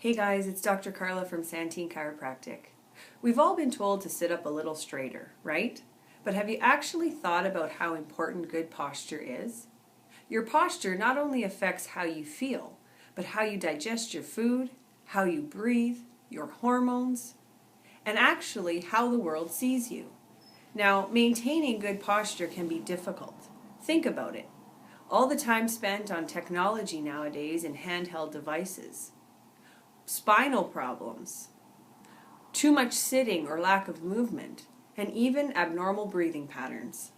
Hey guys, it's Dr. Carla from Santin Chiropractic. We've all been told to sit up a little straighter, right? But have you actually thought about how important good posture is? Your posture not only affects how you feel, but how you digest your food, how you breathe, your hormones, and actually how the world sees you. Now, maintaining good posture can be difficult. Think about it. All the time spent on technology nowadays and handheld devices. Spinal problems, too much sitting or lack of movement, and even abnormal breathing patterns.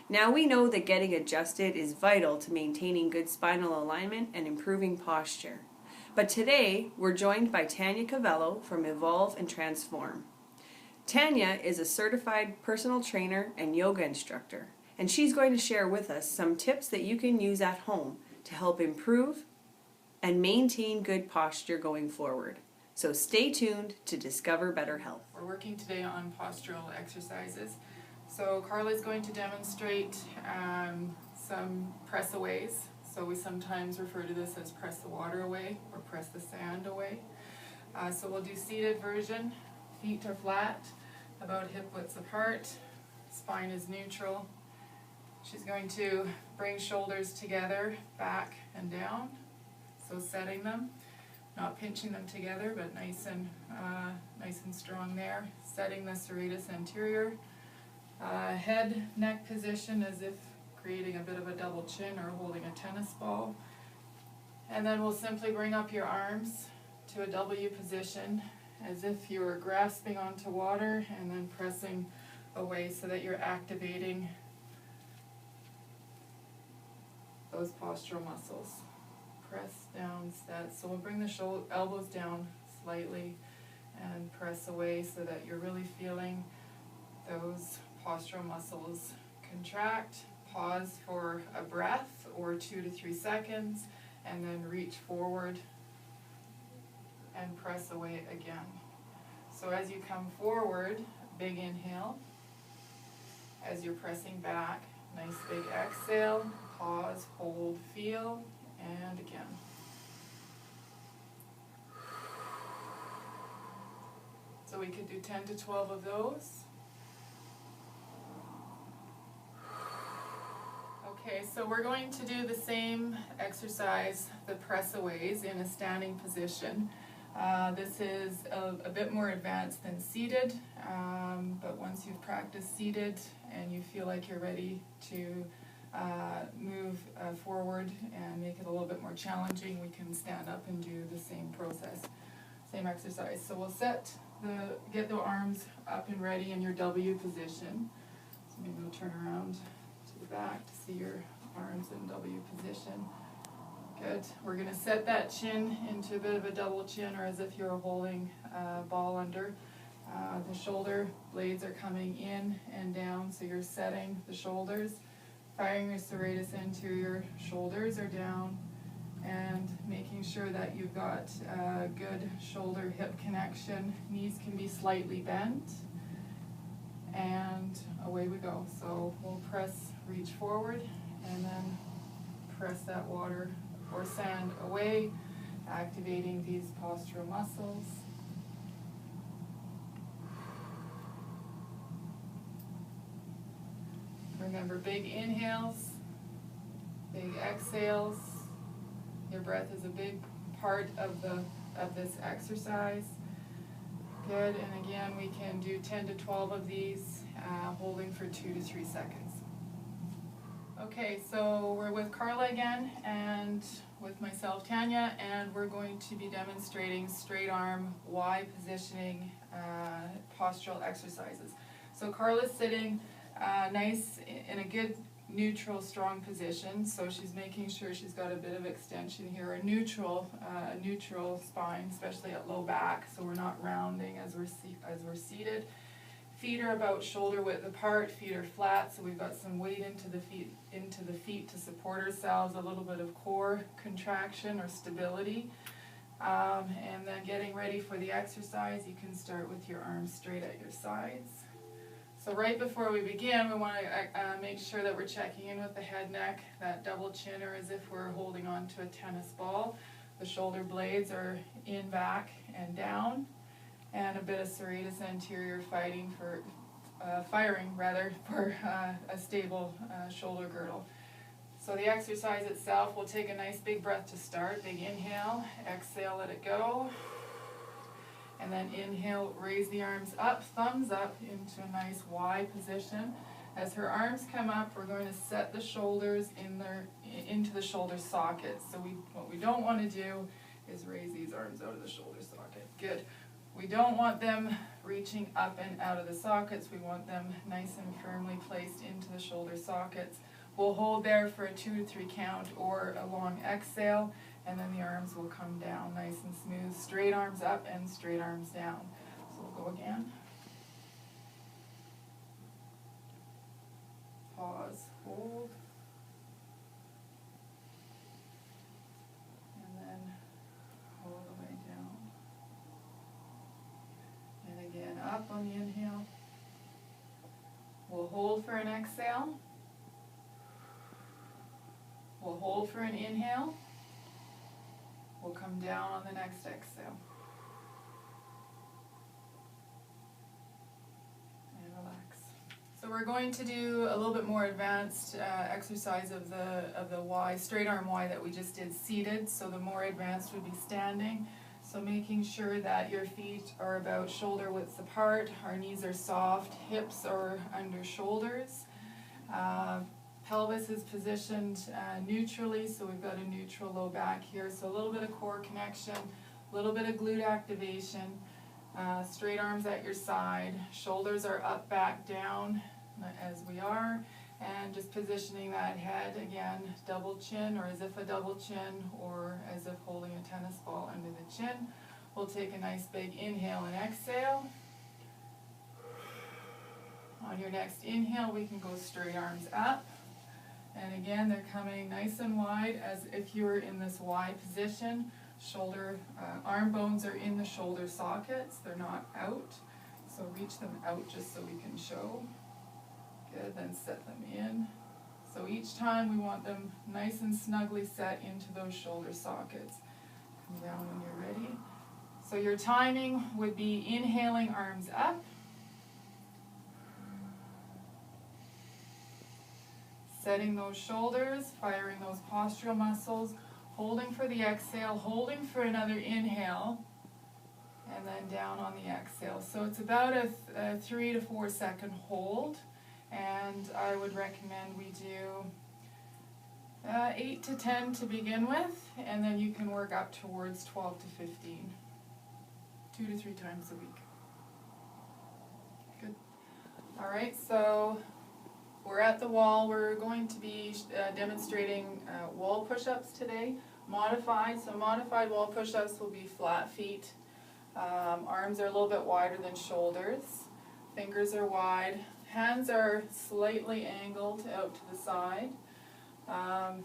Now we know that getting adjusted is vital to maintaining good spinal alignment and improving posture. But today, we're joined by Tayna Cavello from Evolve and Transform. Tayna is a certified personal trainer and yoga instructor, and she's going to share with us some tips that you can use at home to help improve and maintain good posture going forward. So stay tuned to discover better health. We're working today on postural exercises. So Carla is going to demonstrate some press aways. So we sometimes refer to this as press the water away or press the sand away. So we'll do seated version. Feet are flat, about hip widths apart. Spine is neutral. She's going to bring shoulders together, back and down. So setting them, not pinching them together, but nice and strong there. Setting the serratus anterior. Head, neck position as if creating a bit of a double chin or holding a tennis ball. And then we'll simply bring up your arms to a W position as if you were grasping onto water and then pressing away so that you're activating those postural muscles. Press down, set. So we'll bring the elbows down slightly and press away so that you're really feeling those postural muscles contract. Pause for a breath or 2 to 3 seconds and then reach forward and press away again. So as you come forward, big inhale. As you're pressing back, nice big exhale. Pause, hold, feel. And again. So we could do 10 to 12 of those. Okay, so we're going to do the same exercise, the press aways, in a standing position. This is a bit more advanced than seated, but once you've practiced seated and you feel like you're ready to move forward and make it a little bit more challenging, we can stand up and do the same process, same exercise. So we'll get the arms up and ready in your W position. So maybe we'll turn around to the back to see your arms in W position. Good. We're going to set that chin into a bit of a double chin, or as if you were holding a ball under. The shoulder blades are coming in and down, so you're setting the shoulders. Firing your serratus anterior, shoulders are down, and making sure that you've got a good shoulder-hip connection. Knees can be slightly bent, and away we go. So we'll reach forward, and then press that water or sand away, activating these postural muscles. Remember, big inhales, big exhales. Your breath is a big part of this exercise. Good, and again, we can do 10 to 12 of these, holding for 2 to 3 seconds. Okay, so we're with Carla again, and with myself, Tayna, and we're going to be demonstrating straight arm Y positioning postural exercises. So Carla's sitting nice in a good neutral strong position, so she's making sure she's got a bit of extension here, a neutral spine, especially at low back, so we're not rounding as we're seated. Feet are about shoulder width apart, feet are flat, so we've got some weight into the feet to support ourselves, a little bit of core contraction or stability. And then getting ready for the exercise, you can start with your arms straight at your sides. So right before we begin, we want to make sure that we're checking in with the head neck, that double chin, or as if we're holding on to a tennis ball. The shoulder blades are in, back, and down, and a bit of serratus anterior firing for a stable shoulder girdle. So the exercise itself, we'll take a nice big breath to start. Big inhale, exhale, let it go. And then inhale, raise the arms up, thumbs up into a nice Y position. As her arms come up, we're going to set the shoulders into the shoulder sockets. So what we don't want to do is raise these arms out of the shoulder socket. Good. We don't want them reaching up and out of the sockets. We want them nice and firmly placed into the shoulder sockets. We'll hold there for a 2 to 3 count or a long exhale, and then the arms will come down nice and smooth. Straight arms up and straight arms down. So we'll go again. Pause, hold. And then hold the way down. And again, up on the inhale. We'll hold for an exhale. We'll hold for an inhale. We'll come down on the next exhale. And relax. So we're going to do a little bit more advanced exercise of the Y, straight arm Y that we just did seated. So the more advanced would be standing. So making sure that your feet are about shoulder widths apart, our knees are soft, hips are under shoulders. Pelvis is positioned neutrally, so we've got a neutral low back here. So a little bit of core connection, a little bit of glute activation. Straight arms at your side, shoulders are up, back, down as we are. And just positioning that head, again, double chin or as if a double chin or as if holding a tennis ball under the chin. We'll take a nice big inhale and exhale. On your next inhale, we can go straight arms up. And again, they're coming nice and wide as if you were in this Y position. Arm bones are in the shoulder sockets, they're not out. So reach them out just so we can show. Good, then set them in. So each time we want them nice and snugly set into those shoulder sockets. Come down when you're ready. So your timing would be inhaling, arms up. Setting those shoulders, firing those postural muscles, holding for the exhale, holding for another inhale, and then down on the exhale. So it's about a 3 to 4 second hold. And I would recommend we do 8 to 10 to begin with, and then you can work up towards 12 to 15, 2 to 3 times a week. Good. All right, so we're at the wall. We're going to be demonstrating wall push-ups today, modified. So modified wall push-ups will be flat feet. Arms are a little bit wider than shoulders. Fingers are wide. Hands are slightly angled out to the side.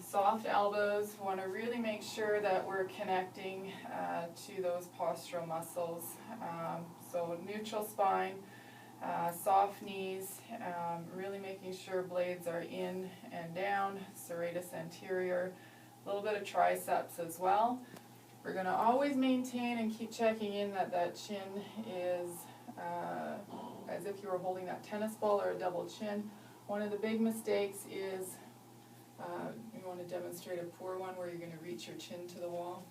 Soft elbows. We want to really make sure that we're connecting to those postural muscles. So neutral spine, soft knees, really making sure blades are in and down, serratus anterior, a little bit of triceps as well. We're going to always maintain and keep checking in that chin is as if you were holding that tennis ball or a double chin. One of the big mistakes is you want to demonstrate a poor one where you're going to reach your chin to the wall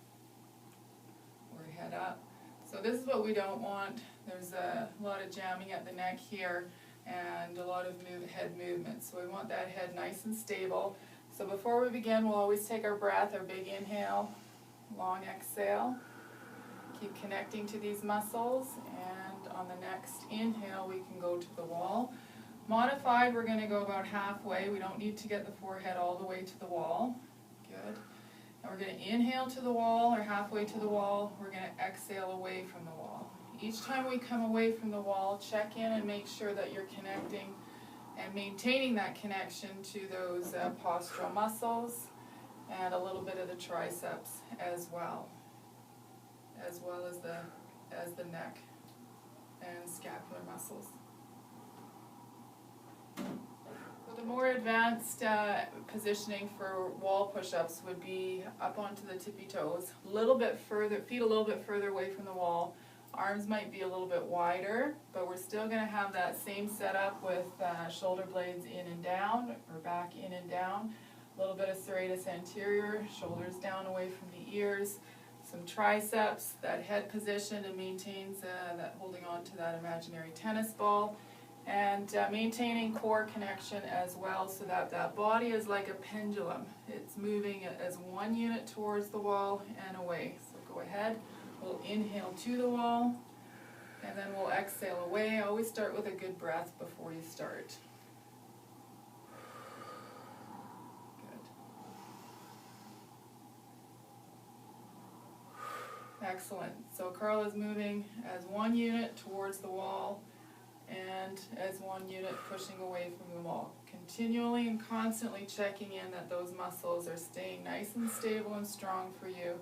or head up. So this is what we don't want. There's a lot of jamming at the neck here and a lot of head movement. So we want that head nice and stable. So before we begin, we'll always take our breath, our big inhale, long exhale. Keep connecting to these muscles, and on the next inhale we can go to the wall. Modified, we're going to go about halfway. We don't need to get the forehead all the way to the wall. Good. And we're going to inhale to the wall or halfway to the wall. We're going to exhale away from the wall. Each time we come away from the wall, check in and make sure that you're connecting and maintaining that connection to those postural muscles and a little bit of the triceps as well as the neck and scapular muscles. So the The more advanced positioning for wall push-ups would be up onto the tippy toes, a little bit further, feet a little bit further away from the wall. Arms might be a little bit wider, but we're still going to have that same setup with shoulder blades in and down, or back in and down. A little bit of serratus anterior, shoulders down away from the ears. Some triceps, that head position, and maintains that holding on to that imaginary tennis ball. And maintaining core connection as well, so that that body is like a pendulum. It's moving as one unit towards the wall and away. So go ahead, we'll inhale to the wall, and then we'll exhale away. Always start with a good breath before you start. Good. Excellent. So Carla's moving as one unit towards the wall, and as one unit pushing away from the wall. Continually and constantly checking in that those muscles are staying nice and stable and strong for you.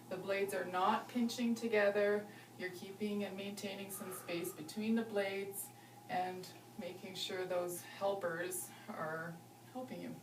The blades are not pinching together. You're keeping and maintaining some space between the blades and making sure those helpers are helping you.